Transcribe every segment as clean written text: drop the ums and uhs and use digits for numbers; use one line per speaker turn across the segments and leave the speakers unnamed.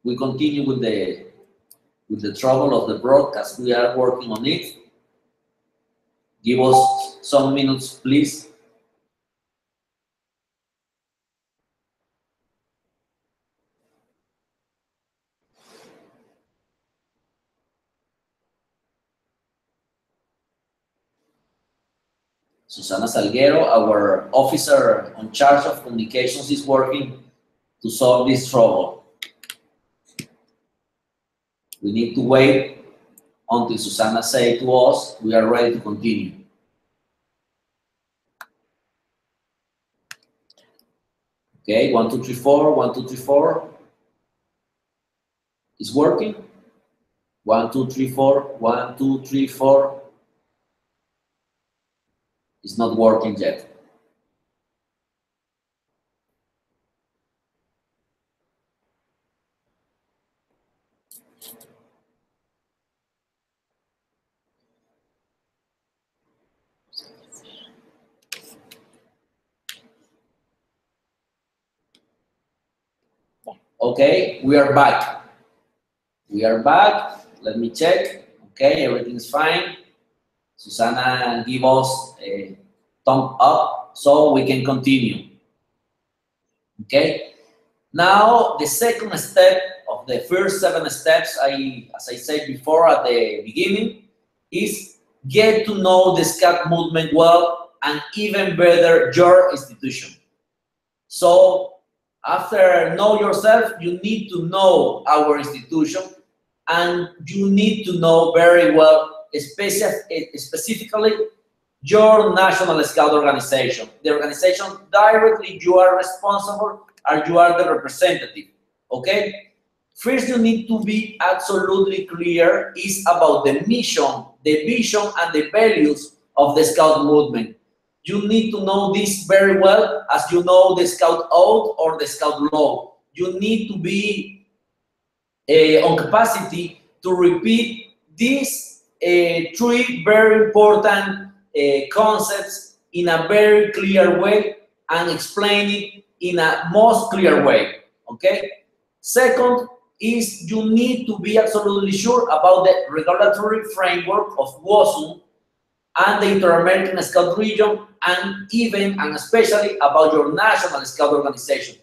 we continue with the trouble of the broadcast. We are working on it. Give us some minutes, please. Susana Salguero, our officer in charge of communications, is working to solve this trouble. We need to wait until Susana says to us we are ready to continue. Okay, 1, 2, 3, 4, 1, 2, 3, 4. It's working. 1, 2, 3, 4, 1, 2, 3, 4. It's not working yet. Okay, we are back. We are back. Let me check. Okay, everything's fine. Susana give us a thumb up so we can continue. Okay. Now the second step of the first 7 steps, as I said before at the beginning, is get to know the Scout movement well and even better your institution. So after know yourself, you need to know our institution, and you need to know very well, specifically, your National Scout organization. The organization directly you are responsible or you are the representative, okay? First, you need to be absolutely clear is about the mission, the vision, and the values of the Scout movement. You need to know this very well as you know the Scout Oath or the Scout Law. You need to be on capacity to repeat these 3 very important concepts in a very clear way and explain it in a most clear way, okay? Second is you need to be absolutely sure about the regulatory framework of WOSUM and the Inter-American Scout region, and even and especially about your National Scout organization.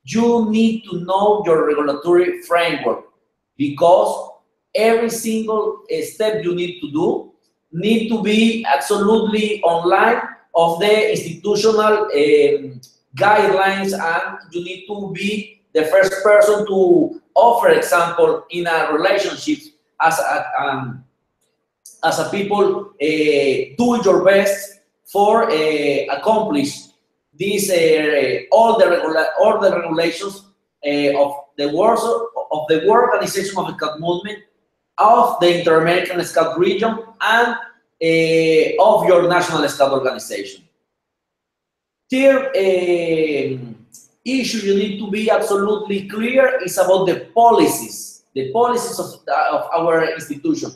You need to know your regulatory framework because every single step you need to do need to be absolutely online of the institutional guidelines, and you need to be the first person to offer example in a relationship as a people do your best for accomplish these all the regulations of the work organization of the Scout movement, of the Inter-American Scout region, and of your National Scout organization. Third issue you need to be absolutely clear is about the policies of our institution.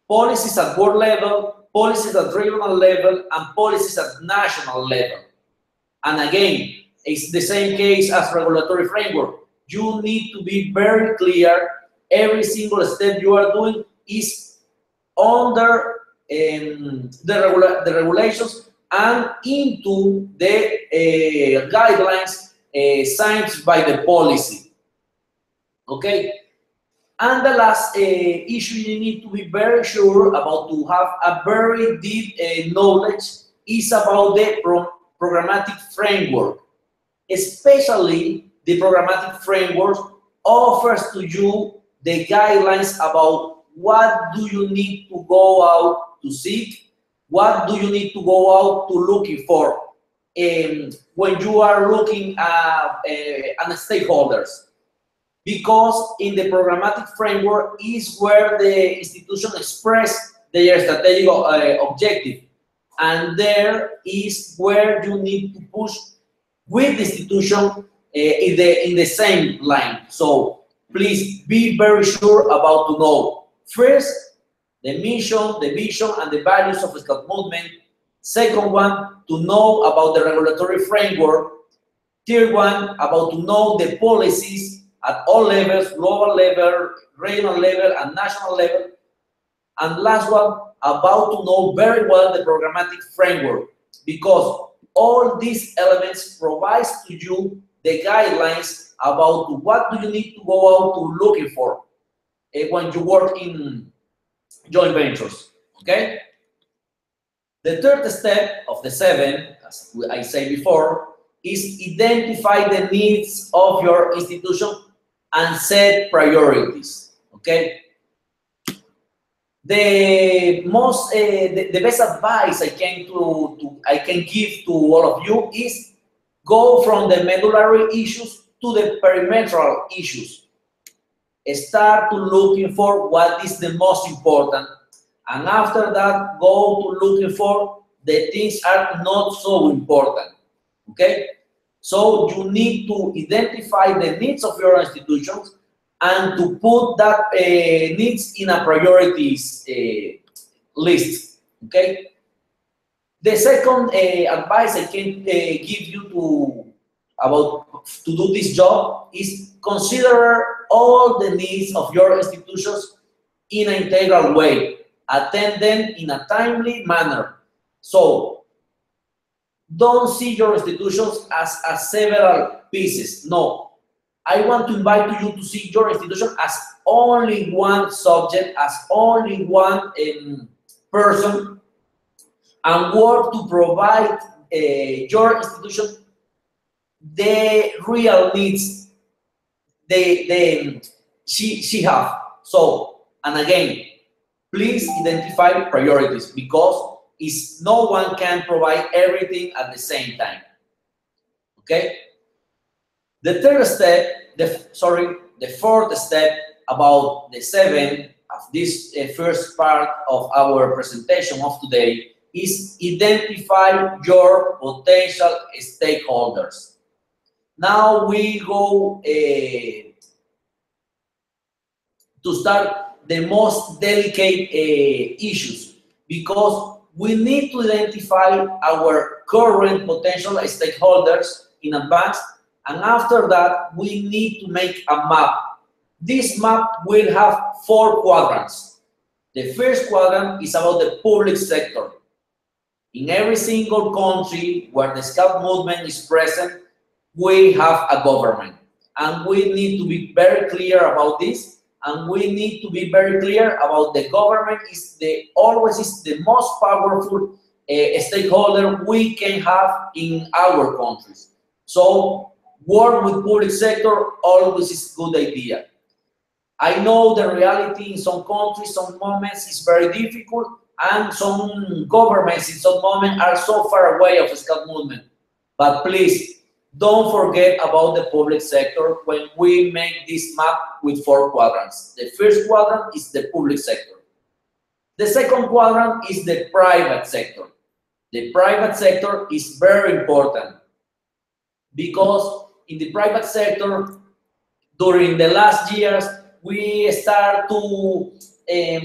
Policies at board level, policies at regional level, and policies at national level. And again, it's the same case as regulatory framework. You need to be very clear. Every single step you are doing is under the regulations and into the guidelines signed by the policy. Okay? And the last issue you need to be very sure about to have a very deep knowledge is about the programmatic framework. Especially the programmatic framework offers to you the guidelines about what do you need to go out to seek, what do you need to go out to looking for when you are looking at stakeholders. Because in the programmatic framework is where the institution express their strategic objective, and there is where you need to push with the institution in the same line. So please be very sure about to know first the mission, the vision, and the values of the Scout movement. Second one, to know about the regulatory framework. Third one, about to know the policies at all levels, global level, regional level, and national level. And last one, about to know very well the programmatic framework, because all these elements provides to you the guidelines about what do you need to go out to looking for when you work in joint ventures, okay? The third step of the 7, as I said before, is identify the needs of your institution and set priorities, okay? The best advice I can give to all of you is go from the medullary issues to the perimetral issues. Start to looking for what is the most important, and after that go to looking for the things are not so important. Okay, so you need to identify the needs of your institutions and to put that needs in a priorities list. Okay. The second advice I can give you to do this job is consider all the needs of your institutions in an integral way. Attend them in a timely manner. So don't see your institutions as several pieces. No. I want to invite you to see your institution as only one subject, as only one person, and work to provide your institution the real needs she have. So, and again, please identify priorities, because no one can provide everything at the same time. Okay? The third step, the fourth step about the 7 of this first part of our presentation of today is identify your potential stakeholders. Now we go to start the most delicate issues, because we need to identify our current potential stakeholders in advance, and after that we need to make a map. This map will have 4 quadrants. The first quadrant is about the public sector. In every single country where the Scout movement is present, we have a government, and we need to be very clear about this, and we need to be very clear about the government always is the most powerful stakeholder we can have in our countries. So work with public sector always is a good idea. I know the reality in some countries, some moments is very difficult, and some governments in some moments are so far away of the Scout movement. But please, don't forget about the public sector when we make this map with 4 quadrants. The first quadrant is the public sector. The second quadrant is the private sector. The private sector is very important, because in the private sector, during the last years, we start to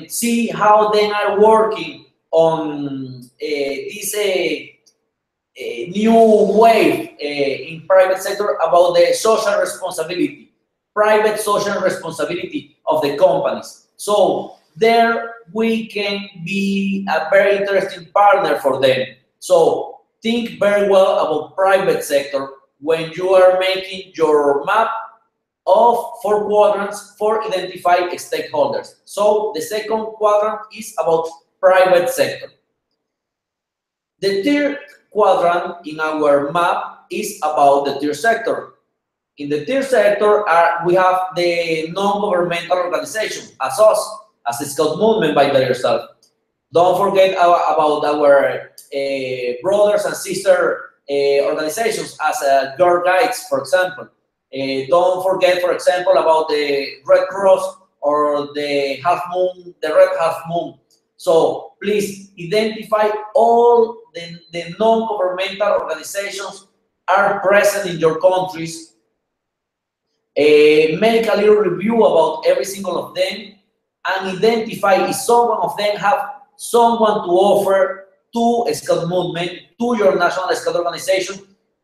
see how they are working on this new wave in private sector about the social responsibility, private social responsibility of the companies. So there we can be a very interesting partner for them. So think very well about private sector when you are making your map of 4 quadrants for identifying stakeholders. So the second quadrant is about private sector. The third quadrant in our map is about the third sector. In the third sector, we have the non-governmental organization, as us, as the Scout movement by yourself. Don't forget about our brothers and sister organizations, as Girl Guides, for example. Don't forget, for example, about the Red Cross or the Red Half Moon. So please identify all the non-governmental organizations are present in your countries. Make a little review about every single of them, and identify if some of them have someone to offer to a Scout movement, to your national Scout organization,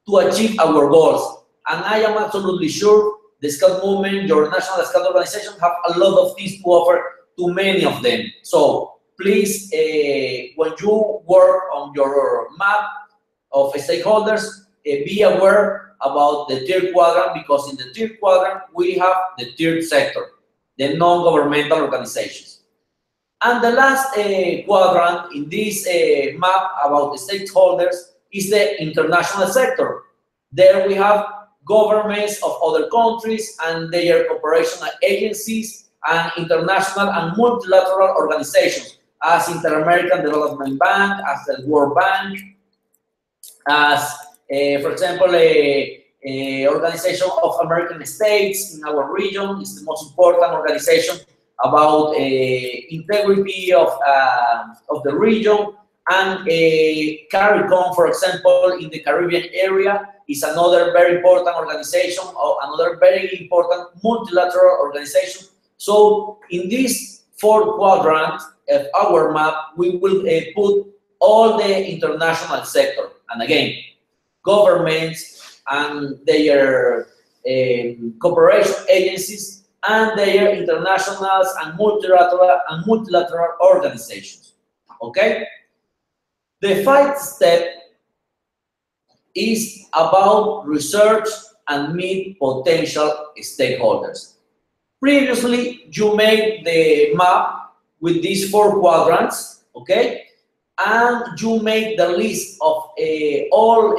to achieve our goals. And I am absolutely sure the Scout movement, your national Scout organization have a lot of things to offer to many of them. So please, when you work on your map of stakeholders, be aware about the third quadrant, because in the third quadrant, we have the third sector, the non-governmental organizations. And the last quadrant in this map about the stakeholders is the international sector. There we have governments of other countries and their cooperation agencies and international and multilateral organizations, as Inter-American Development Bank, as the World Bank, as, for example, Organization of American States in our region is the most important organization about integrity of the region, and CARICOM, for example, in the Caribbean area, is another very important organization, or another very important multilateral organization. So in this fourth quadrant of our map, we will put all the international sector, and again, governments and their cooperation agencies and their internationals and multilateral organizations. Okay? The fifth step is about research and meet potential stakeholders. Previously, you made the map with these four quadrants, okay? And you made the list of all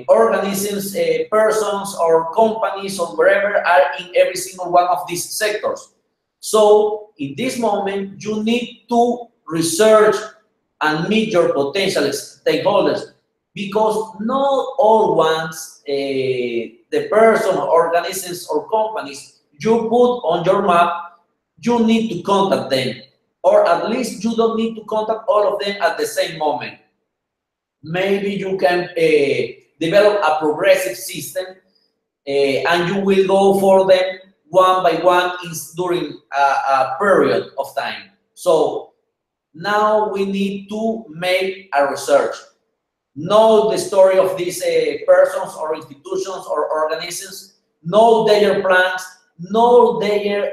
organisms, persons, or companies, or wherever are in every single one of these sectors. So, in this moment, you need to research and meet your potential stakeholders, because not all ones, the person, organisms, or companies you put on your map, you need to contact them, or at least you don't need to contact all of them at the same moment. Maybe you can develop a progressive system, and you will go for them one by one during a period of time. So now we need to make a research, know the story of these persons or institutions or organisms, know their plans, know their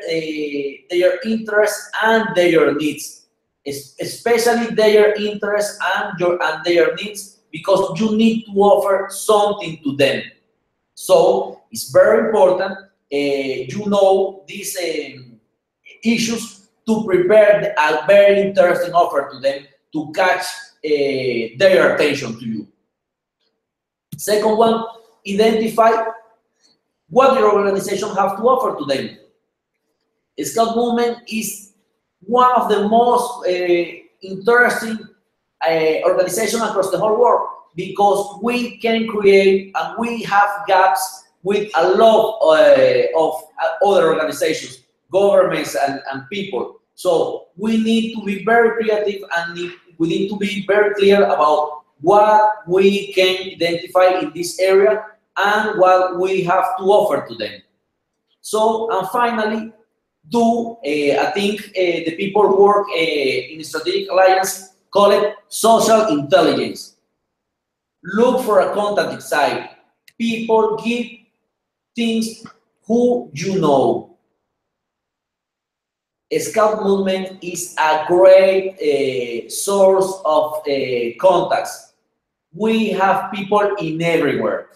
interests and their needs, especially their interests and their needs, because you need to offer something to them. So it's very important you know these issues to prepare a very interesting offer to them to catch their attention to you. Second one, identify what your organization has to offer to them. Scout Movement is one of the most interesting organizations across the whole world, because we can create and we have gaps with a lot of other organizations, governments, and people. So we need to be very creative, and we need to be very clear about what we can identify in this area and what we have to offer to them. So, and finally, I think the people who work in Strategic Alliance call it social intelligence. Look for a contact side. People give things who you know. Scout Movement is a great source of contacts. We have people in everywhere,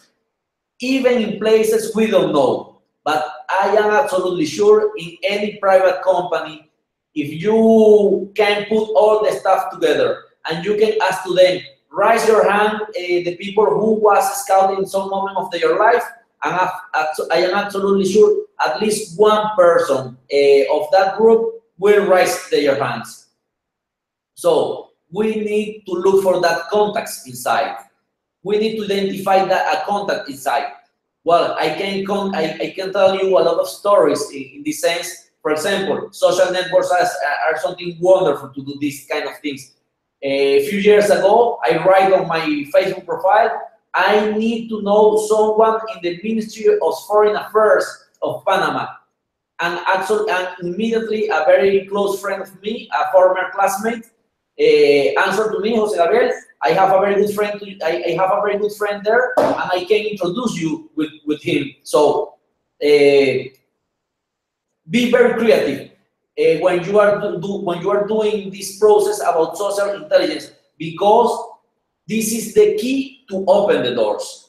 even in places we don't know. But I am absolutely sure in any private company, if you can put all the stuff together and you can ask to them, raise your hand, the people who was scouting in some moment of their life, and I am absolutely sure at least one person of that group will raise their hands. So we need to look for that contacts inside. We need to identify that a contact inside. Well, I can tell you a lot of stories in this sense. For example, social networks are something wonderful to do these kind of things. A few years ago, I write on my Facebook profile, I need to know someone in the Ministry of Foreign Affairs of Panama. And actually, immediately a very close friend of me, a former classmate, answered to me, Jose Gabriel, I have a very good friend. I have a very good friend there, and I can introduce you with him. So be very creative when you are doing this process about social intelligence, because this is the key to open the doors.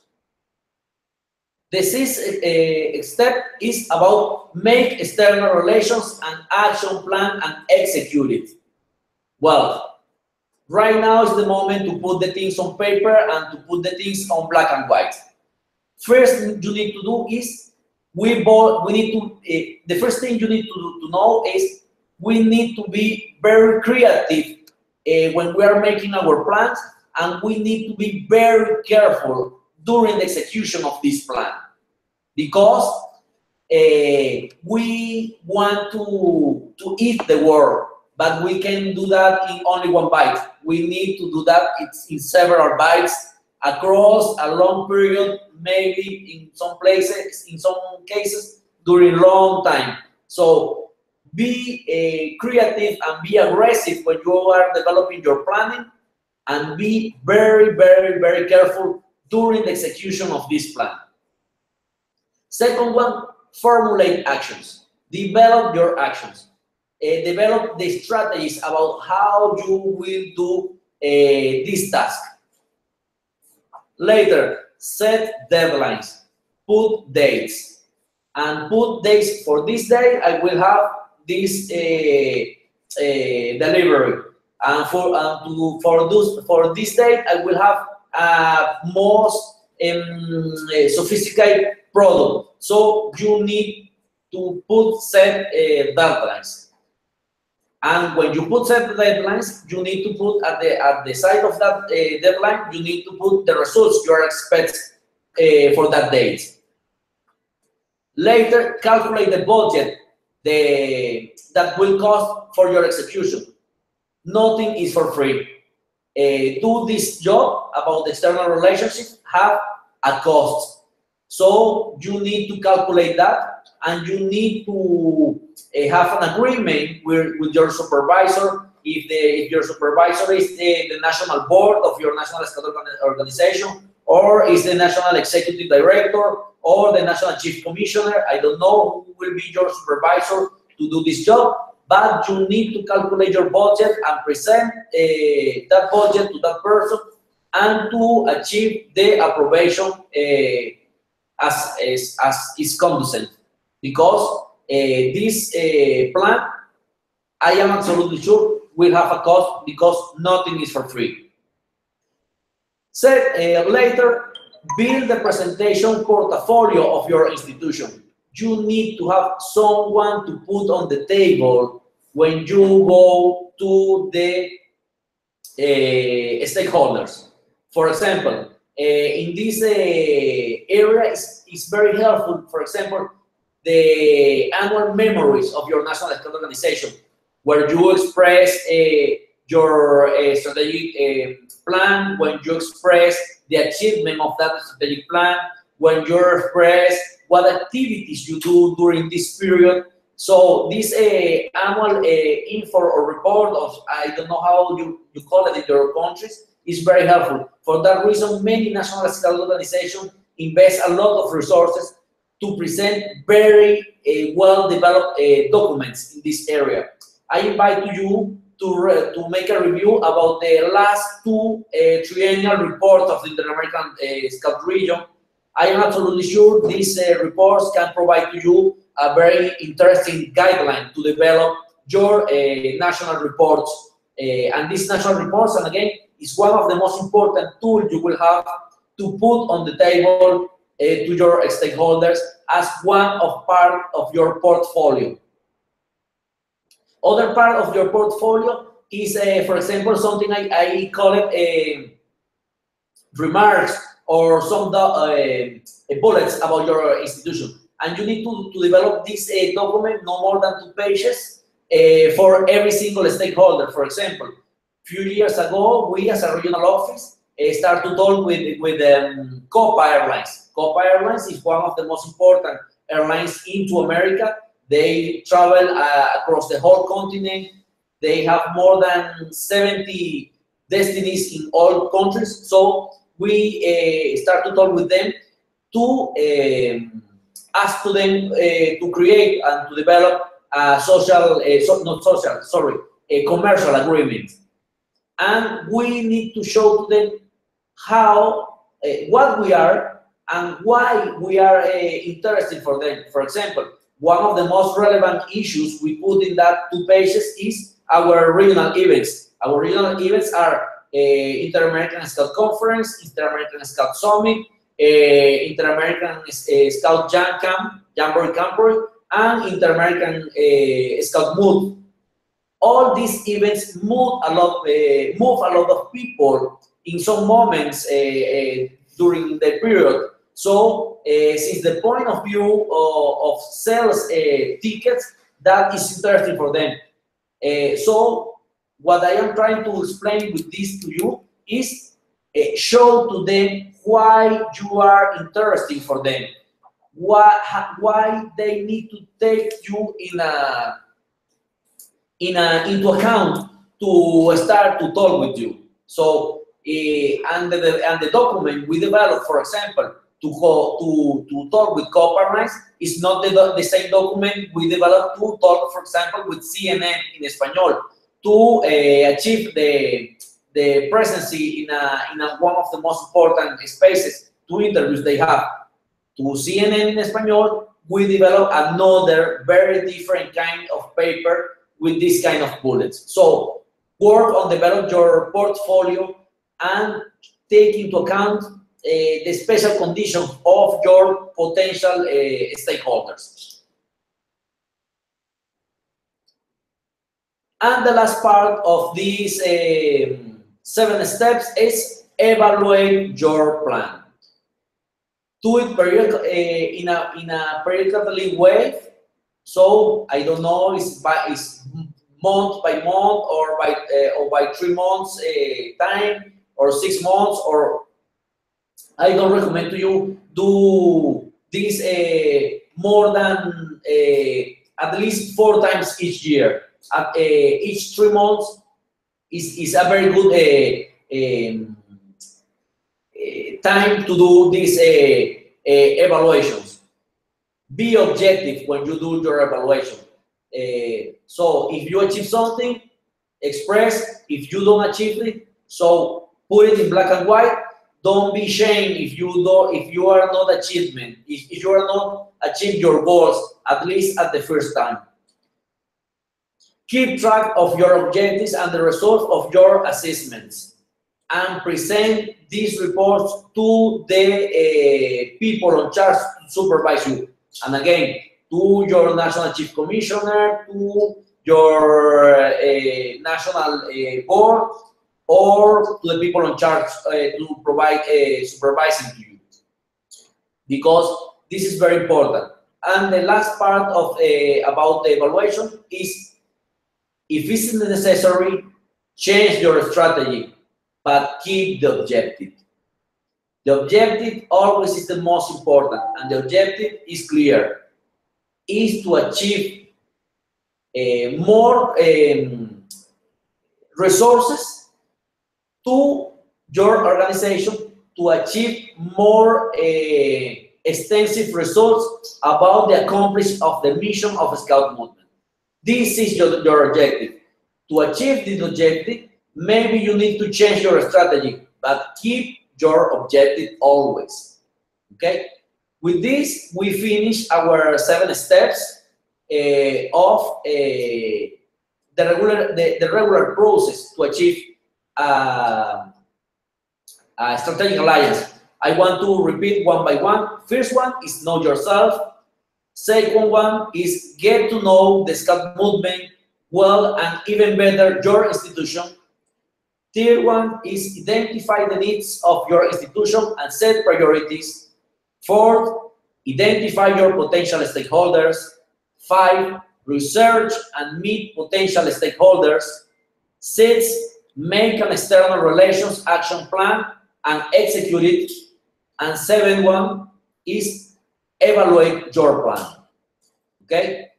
The sixth step is about make external relations and action plan and execute it. Well, right now is the moment to put the things on paper and to put the things on black and white. First you need to do is the first thing you need to know is we need to be very creative when we are making our plans, and we need to be very careful during the execution of this plan, because we want to eat the world, but we can do that in only one bite. We need to do that in several bites across a long period, maybe in some cases, during a long time. So be creative and be aggressive when you are developing your planning, and be very, very, very careful during the execution of this plan. Second one, formulate actions. Develop your actions. Develop the strategies about how you will do this task. Later, set deadlines, put dates, and put dates. For this day, I will have this delivery, and for this date, I will have most sophisticated product. So you need to put set deadlines. And when you put set deadlines, you need to put at the side of that deadline, you need to put the results you are expecting for that date. Later, calculate the budget that will cost for your execution. Nothing is for free. Do this job about the external relationship have a cost. So you need to calculate that, and you need to have an agreement with your supervisor. If your supervisor is the national board of your national scout organization, or is the national executive director, or the national chief commissioner, I don't know who will be your supervisor to do this job, but you need to calculate your budget and present that budget to that person, and to achieve the approbation as is conducive. Because this plan, I am absolutely sure, will have a cost, because nothing is for free. Later, build the presentation portfolio of your institution. You need to have someone to put on the table when you go to the stakeholders. For example, in this area, it's very helpful, for example, the annual memories of your national scout organization, where you express your strategic plan, when you express the achievement of that strategic plan, when you express what activities you do during this period. So this annual info or report of, I don't know how you call it in your countries, is very helpful. For that reason, many national scout organizations invest a lot of resources to present very well-developed documents in this area. I invite you to make a review about the last two triennial reports of the Inter-American Scout region. I am absolutely sure these reports can provide to you a very interesting guideline to develop your national reports. And these national reports, and again, is one of the most important tools you will have to put on the table to your stakeholders as one of part of your portfolio. Other part of your portfolio is, for example, something I call it remarks, or some bullets about your institution. And you need to develop this document no more than 2 pages for every single stakeholder. For example, a few years ago, we as a regional office started to talk with Copa Airlines. Copa Airlines is one of the most important airlines into America. They travel across the whole continent. They have more than 70 destinies in all countries. So we start to talk with them to ask to them to create and to develop a a commercial agreement. And we need to show to them how, what we are and why we are interested for them. For example, one of the most relevant issues we put in that 2 pages is our regional events. Our regional events are Inter-American Scout Conference, Inter-American Scout Summit, Inter-American Scout Jamboree Camporee, and Inter-American Scout Mood. All these events move a lot of people in some moments during the period. So, since the point of view of sales tickets, that is interesting for them. So, what I am trying to explain with this to you is show to them why you are interesting for them, why they need to take you into account to start to talk with you. So, and the document we develop, for example, to talk with co-partners is not the same document we developed to talk, for example, with CNN in Espanol to achieve the presidency in one of the most important spaces to interviews they have. To CNN in Espanol, we develop another very different kind of paper with this kind of bullets. So work on develop your portfolio and take into account the special conditions of your potential stakeholders. And the last part of these 7 steps is evaluate your plan. Do it in a periodically way. So I don't know, it's month by month or by 3 months time or 6 months, or I don't recommend to you do this more than at least 4 times each year. Each 3 months is a very good time to do these evaluations. Be objective when you do your evaluation. So if you achieve something, express. If you don't achieve it, so put it in black and white. Don't be ashamed if you are not achievement, if you are not achieve your goals, at least at the first time. Keep track of your objectives and the results of your assessments, and present these reports to the people in charge to supervise you. And again, to your national chief commissioner, to your national board, or to the people in charge to provide supervising to you, because this is very important. And the last part of about the evaluation is, if it's necessary, change your strategy, but keep the objective. The objective always is the most important, and the objective is clear, is to achieve more resources to your organization, to achieve more extensive results about the accomplishment of the mission of Scout Movement. This is your objective. To achieve this objective, maybe you need to change your strategy, but keep your objective always. Okay? With this, we finish our 7 steps of the regular process to achieve a strategic alliance. I want to repeat one by one. First one is know yourself. Second one is get to know the Scout Movement well, and even better, your institution. Third one is identify the needs of your institution and set priorities. Fourth, identify your potential stakeholders. 5, research and meet potential stakeholders. 6, make an external relations action plan and execute it. And 7 one is evaluate your plan. Okay?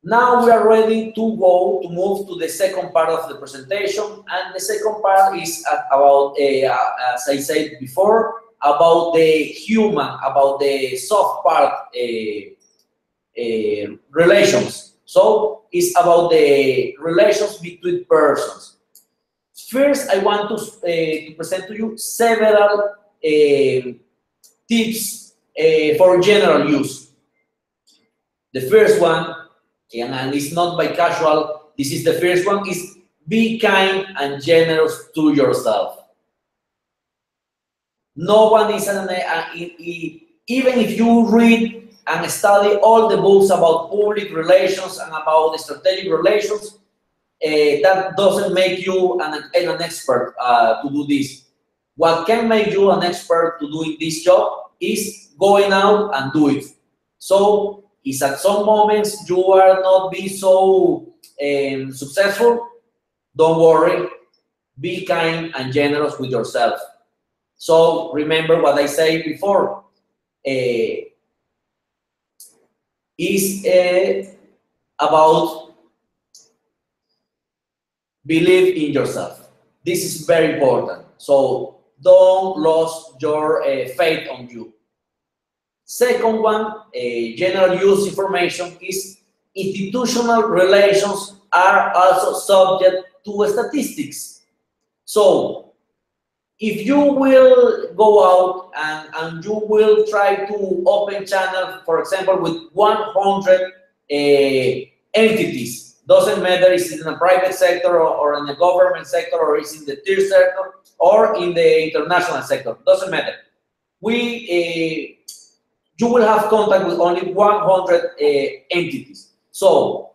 Now we are ready to move to the second part of the presentation, and the second part is about, as I said before, about the human, about the soft part relations. So it's about the relations between persons. First, I want to present to you several tips for general use. The first one, and it's not by casual, this is the first one, is be kind and generous to yourself. No one is even if you read and study all the books about public relations and about strategic relations, that doesn't make you an expert to do this. What can make you an expert to doing this job is going out and do it. So if at some moments you are not being so successful, don't worry, be kind and generous with yourself. So remember what I said before, is about believe in yourself. This is very important. So don't lose your faith on you. Second one, general use information, is institutional relations are also subject to statistics. So if you will go out and you will try to open channel, for example, with 100 entities, doesn't matter if it's in the private sector or in the government sector or it's in the third sector or in the international sector, doesn't matter. You will have contact with only 100 entities. So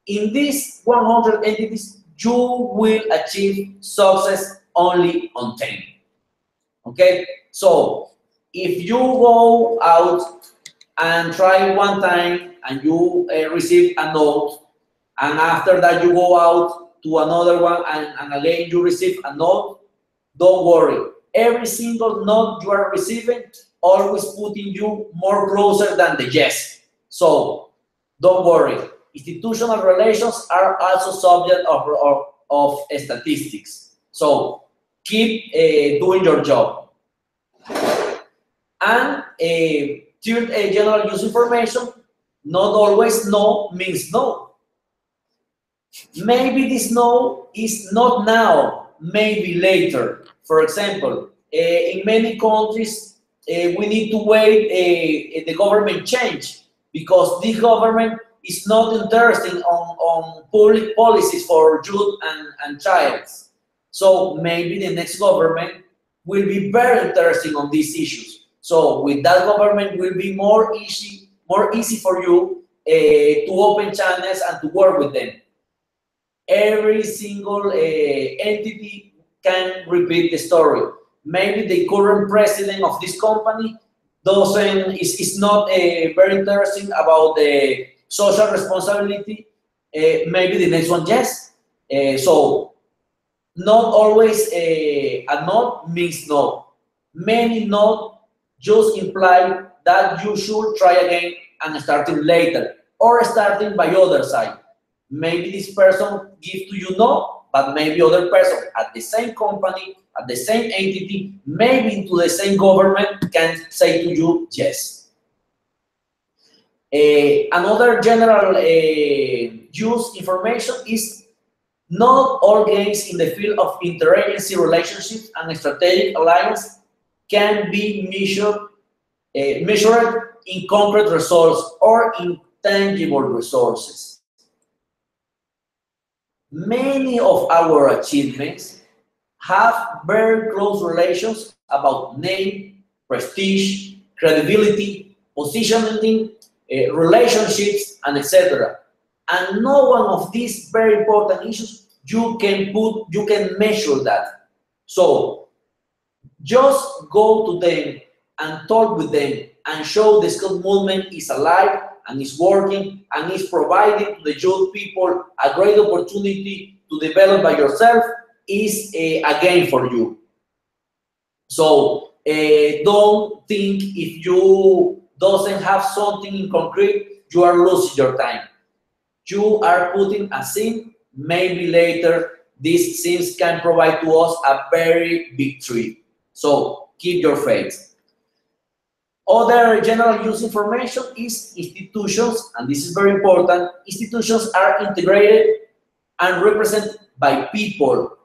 in these 100 entities, you will achieve success only on 10. Okay? So if you go out and try one time and you receive a note, and after that you go out to another one and again you receive a note, don't worry. Every single note you are receiving always putting you more closer than the yes. So don't worry. Institutional relations are also subject of statistics. So keep doing your job. And third, general use information, not always no means no. Maybe this no is not now, maybe later. For example, in many countries, we need to wait the government change because this government is not interested on public policies for youth and child. So maybe the next government will be very interested on these issues. So with that government will be more easy for you to open channels and to work with them. Every single entity can repeat the story. Maybe the current president of this company is not very interesting about the social responsibility. Maybe the next one, yes. So not always a no means no. Many no just imply that you should try again and starting later or starting by other side. Maybe this person gives to you no, but maybe other person at the same company, at the same entity, maybe into the same government can say to you yes. Another general use information is not all gains in the field of interagency relationships and strategic alliance can be measured in concrete results or intangible resources. Many of our achievements have very close relations about name, prestige, credibility, positioning, relationships, and etc. And no one of these very important issues you can measure that. So just go to them and talk with them and show the Scott movement is alive and is working and is providing to the youth people a great opportunity to develop by yourself is a gain for you. So don't think if you doesn't have something in concrete, you are losing your time. you are putting a sim, maybe later these sims can provide to us a very big tree. So keep your faith. Other general use information is institutions, and this is very important. Institutions are integrated and represented by people.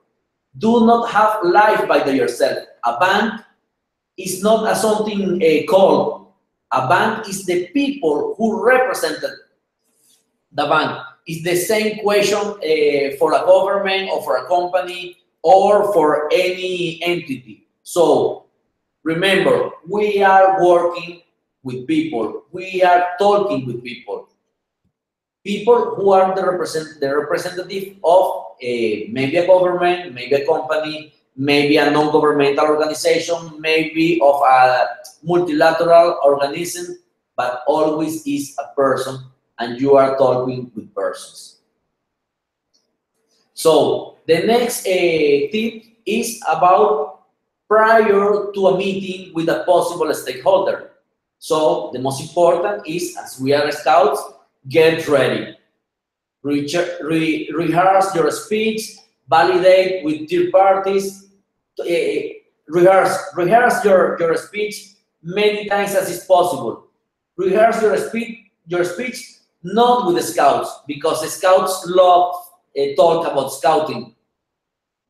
Do not have life by yourself. A bank is not a something called. A bank is the people who represented the bank. It's the same question for a government or for a company or for any entity. So remember, we are working with people. We are talking with people. People who are the representative of maybe a government, maybe a company, maybe a non-governmental organization, maybe of a multilateral organism, but always is a person, and you are talking with persons. So the next tip is about prior to a meeting with a possible stakeholder. So the most important is, as we are scouts, get ready. Rehearse your speech, validate with third parties, rehearse your speech many times as is possible. Rehearse your speech not with the scouts, because the scouts love talk about scouting.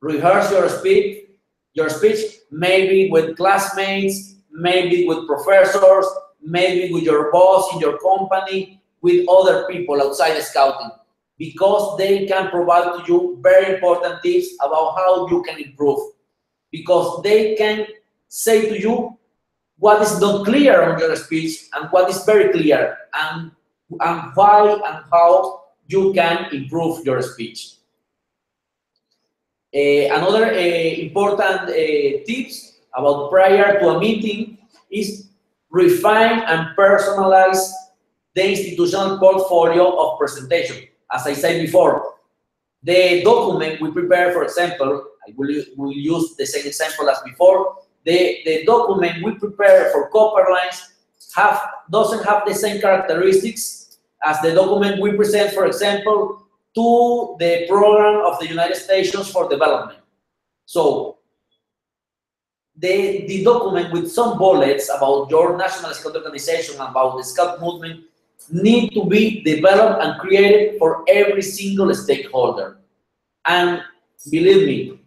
Rehearse your speech maybe with classmates, maybe with professors, maybe with your boss in your company, with other people outside the scouting, because they can provide to you very important tips about how you can improve, because they can say to you what is not clear on your speech and what is very clear, and why and how you can improve your speech. Another important tips about prior to a meeting is refine and personalize the institutional portfolio of presentation. As I said before, the document we prepare, for example, I will use the same example as before. The document we prepare for Copper Lines doesn't have the same characteristics as the document we present, for example, to the program of the United Nations for Development. So the document with some bullets about your national scout organization, about the scout movement, need to be developed and created for every single stakeholder. And believe me,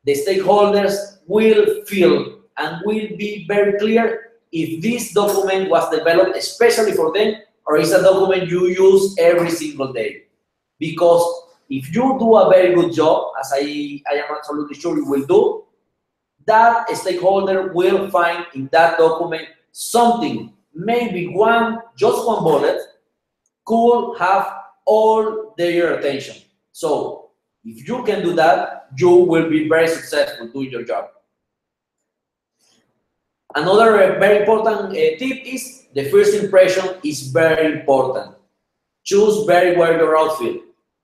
the stakeholders will feel and will be very clear if this document was developed especially for them, or is a document you use every single day. Because if you do a very good job, as I am absolutely sure you will do, that stakeholder will find in that document something, maybe just one bullet, could have all their attention. So if you can do that, you will be very successful doing your job. Another very important tip is the first impression is very important. Choose very well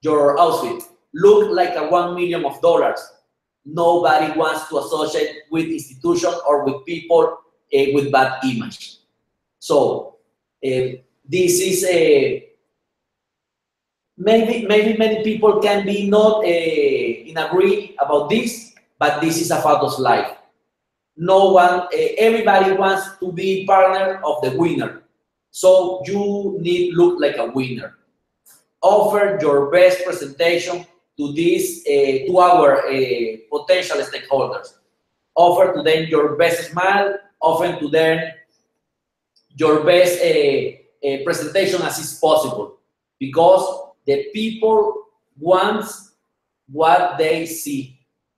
your outfit. Look like a $1 million. Nobody wants to associate with institution or with people with bad image. So this is maybe many people can be not in agree about this, but this is a fact of life. No one, everybody wants to be partner of the winner. So you need look like a winner. Offer your best presentation to this to our potential stakeholders. Offer to them your best smile. Offer to them your best presentation as is possible, because the people want what they see,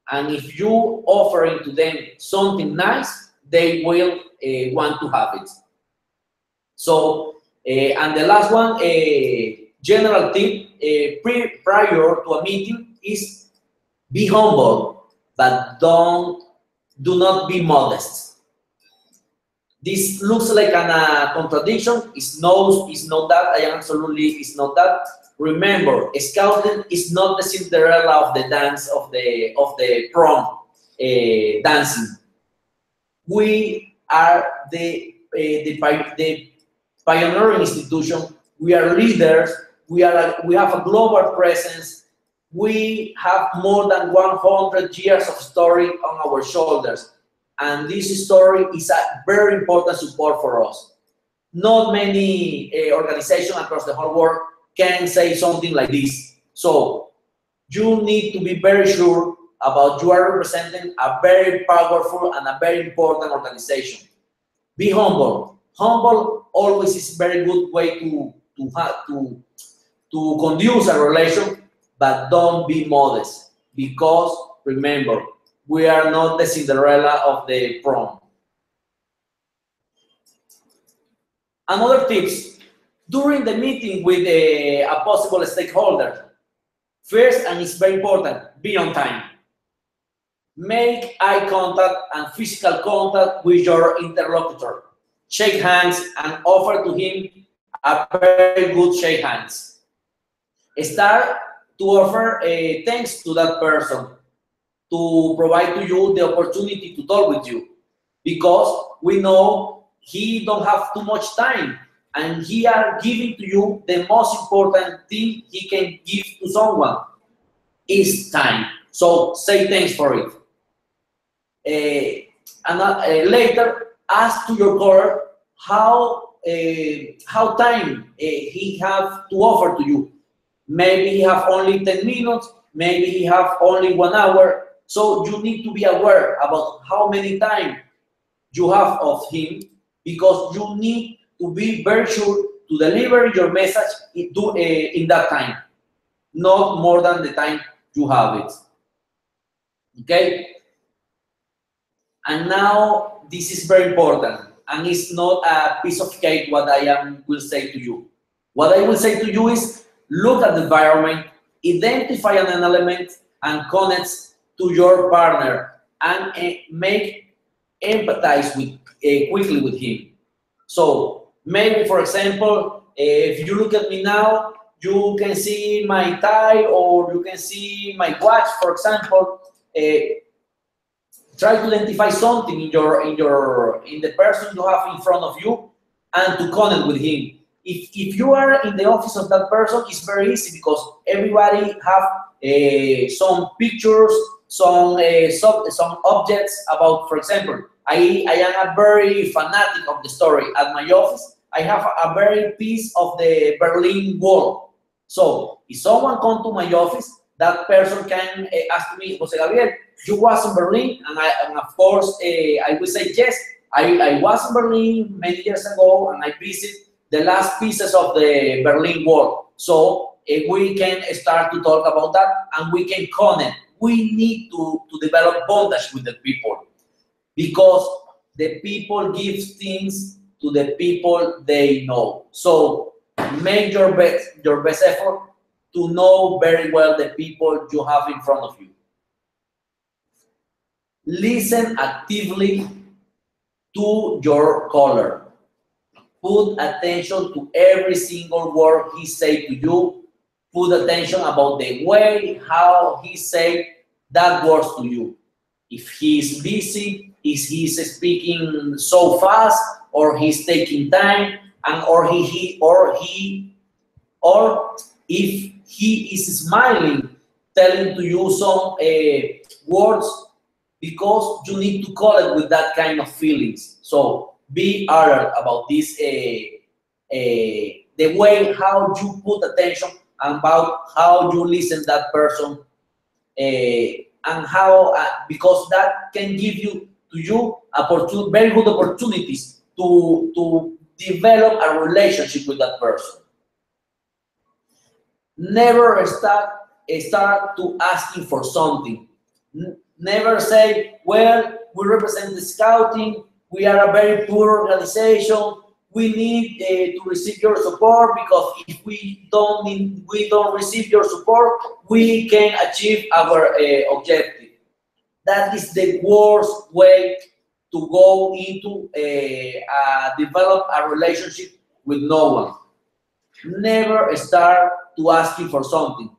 and if you offering to them something nice, they will want to have it. So and the last one, general tip prior to a meeting is be humble, but do not be modest. This looks like a contradiction. It's not that. I am absolutely, it's not that. Remember, scouting is not the Cinderella of the dance of the prom dancing. We are the pioneering institution. We are leaders. We have a global presence. We have more than 100 years of story on our shoulders. And this story is a very important support for us. Not many organizations across the whole world can say something like this. So you need to be very sure about you are representing a very powerful and a very important organization. Be humble. Humble always is a very good way to conduce a relation, but don't be modest, because remember, we are not the Cinderella of the prom. Another tips, during the meeting with a possible stakeholder, first, and it's very important, be on time. Make eye contact and physical contact with your interlocutor. Shake hands and offer to him a very good shake hands. Start to offer thanks to that person to provide to you the opportunity to talk with you, because we know he don't have too much time and he are giving to you the most important thing he can give to someone is time. So say thanks for it. Later, ask to your caller how time he have to offer to you. Maybe he have only 10 minutes, maybe he have only 1 hour. So you need to be aware about how many time you have of him, because you need to be very sure to deliver your message in that time, not more than the time you have it. Okay? And now this is very important, and it's not a piece of cake what I will say to you. What I will say to you is look at the environment, identify an element, and connect to your partner, and make empathize with quickly with him. So maybe, for example, if you look at me now, you can see my tie or you can see my watch, for example. Try to identify something in the person you have in front of you and to connect with him. If you are in the office of that person, it's very easy because everybody have some pictures, some objects about, for example, I am a very fanatic of the story. At my office, I have a very piece of the Berlin Wall. So if someone come to my office, that person can ask me, Jose Gabriel, you was in Berlin? And of course, I will say yes. I was in Berlin many years ago, and I visited the last pieces of the Berlin Wall. So we can start to talk about that, and we can connect. We need to develop bondage with the people, because the people give things to the people they know. So make your best effort to know very well the people you have in front of you. Listen actively to your caller. Put attention to every single word he say to you. Put attention about the way how he say that words to you. If he's busy, is he speaking so fast, or he's taking time, and or if he is smiling, telling to you some words, because you need to call it with that kind of feelings. So be alert about this, the way how you put attention, and about how you listen that person, and how because that can give you very good opportunities to develop a relationship with that person. Never start to asking for something. Never say, well, we represent the scouting, we are a very poor organization, we need to receive your support, because if we don't receive your support, we can achieve our objective. That is the worst way to go into develop a relationship with no one. Never start to asking for something.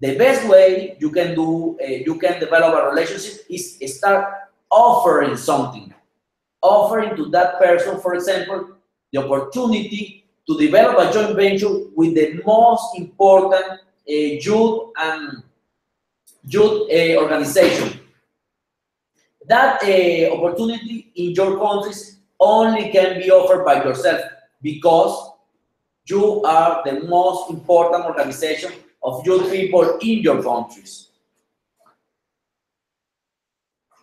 The best way you can develop a relationship is start offering something. Offering to that person, for example, the opportunity to develop a joint venture with the most important youth organization. That opportunity in your countries only can be offered by yourself because you are the most important organization of youth people in your countries.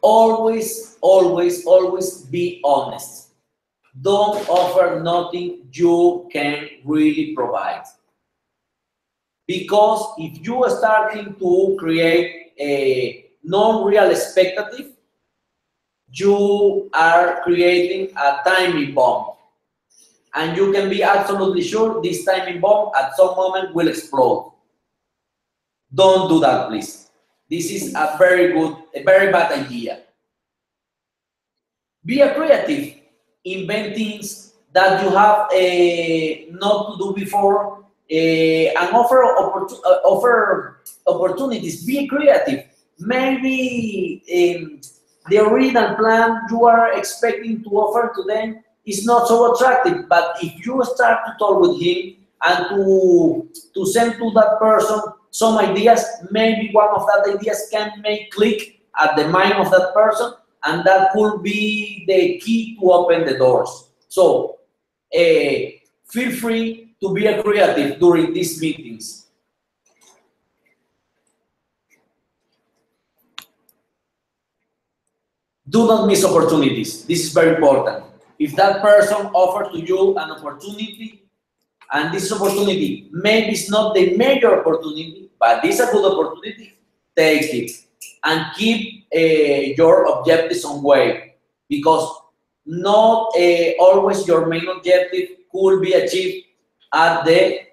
Always, always, always be honest. Don't offer nothing you can really provide. Because if you are starting to create a non-real expectative, you are creating a timing bomb. And you can be absolutely sure this timing bomb at some moment will explode. Don't do that, please. This is a very bad idea. Be a creative. Invent things that you have not to do before and offer opportunities. Be creative. Maybe the original plan you are expecting to offer to them is not so attractive, but if you start to talk with him and to send to that person some ideas, maybe one of that ideas can make click at the mind of that person, and that could be the key to open the doors. So feel free to be a creative during these meetings. Do not miss opportunities. This is very important. If that person offers to you an opportunity, and this opportunity maybe it's not the major opportunity, but it's a good opportunity, take it and keep your objectives on way, because not always your main objective could be achieved at the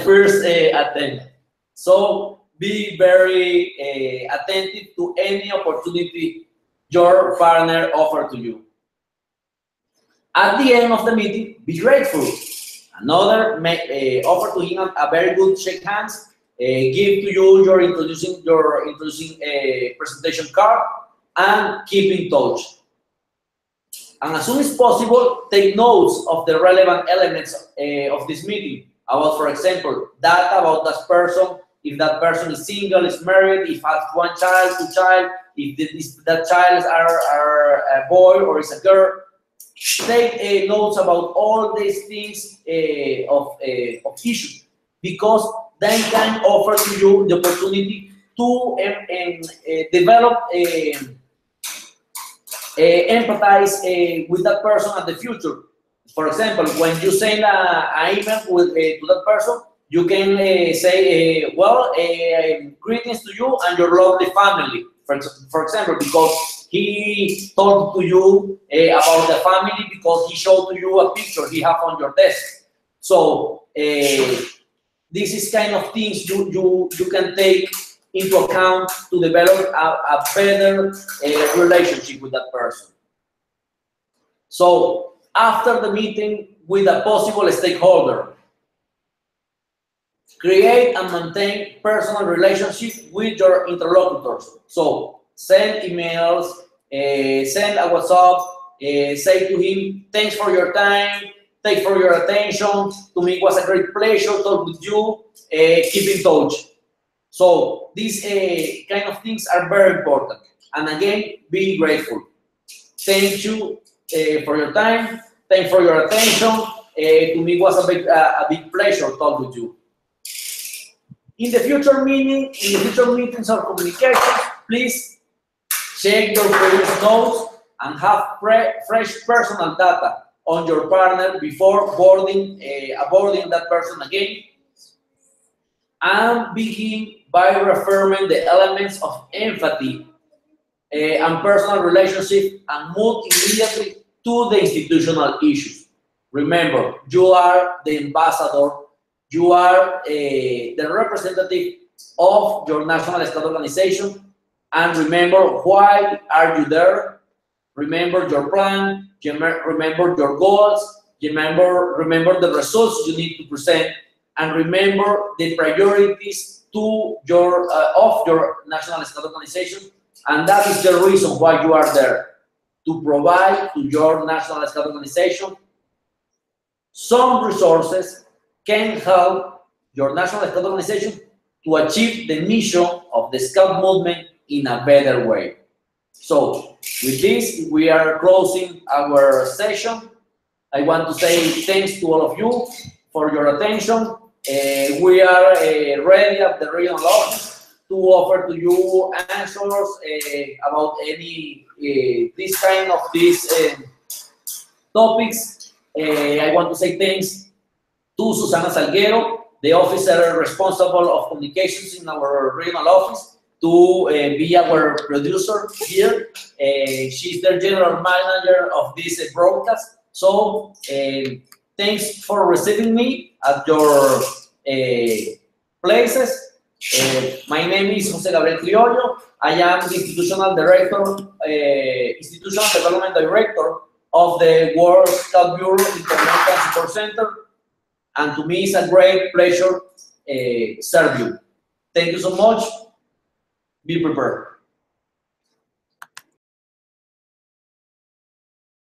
first attempt. So be very attentive to any opportunity your partner offers to you. At the end of the meeting, be grateful. Another offer to him a very good shake hands. Give to you your introducing presentation card, and keep in touch. And as soon as possible, take notes of the relevant elements of this meeting. About, for example, data about that person. If that person is single, is married, if has one child, two child, if that child are a boy or is a girl. Take notes about all these things of issues, because then can offer to you the opportunity to develop empathize with that person at the future. For example, when you send an email to that person, you can say, well, greetings to you and your lovely family, for example, because he told to you about the family, because he showed to you a picture he have on your desk. So this is kind of things you can take into account to develop a better relationship with that person. So after the meeting with a possible stakeholder, create and maintain personal relationship with your interlocutors. So send emails, send a WhatsApp, say to him, thanks for your time, thanks for your attention. To me, it was a great pleasure to talk with you. Keep in touch. So these kind of things are very important. And again, be grateful. Thank you for your time. Thanks for your attention. To me, it was a big pleasure to talk with you. In the future meetings or communications, please check your previous notes and have fresh personal data on your partner before boarding that person again. And begin by reaffirming the elements of empathy and personal relationship, and move immediately to the institutional issues. Remember, you are the ambassador. You are the representative of your national state organization, and remember why are you there. Remember your plan. Remember your goals. Remember the results you need to present, and remember the priorities to of your national state organization. And that is the reason why you are there, to provide to your national state organization some resources can help your National Scout organization to achieve the mission of the Scout movement in a better way. So with this, we are closing our session. I want to say thanks to all of you for your attention. We are ready at the regional office to offer to you answers about any this kind of topics. I want to say thanks to Susana Salguero, the officer responsible of communications in our regional office, to be our producer here. She's the general manager of this broadcast. So thanks for receiving me at your places. My name is Jose Gabriel Criollo. I am the institutional director, institutional development director of the World Scout Bureau International Support Center. And to me, it's a great pleasure serve you. Thank you so much. Be prepared.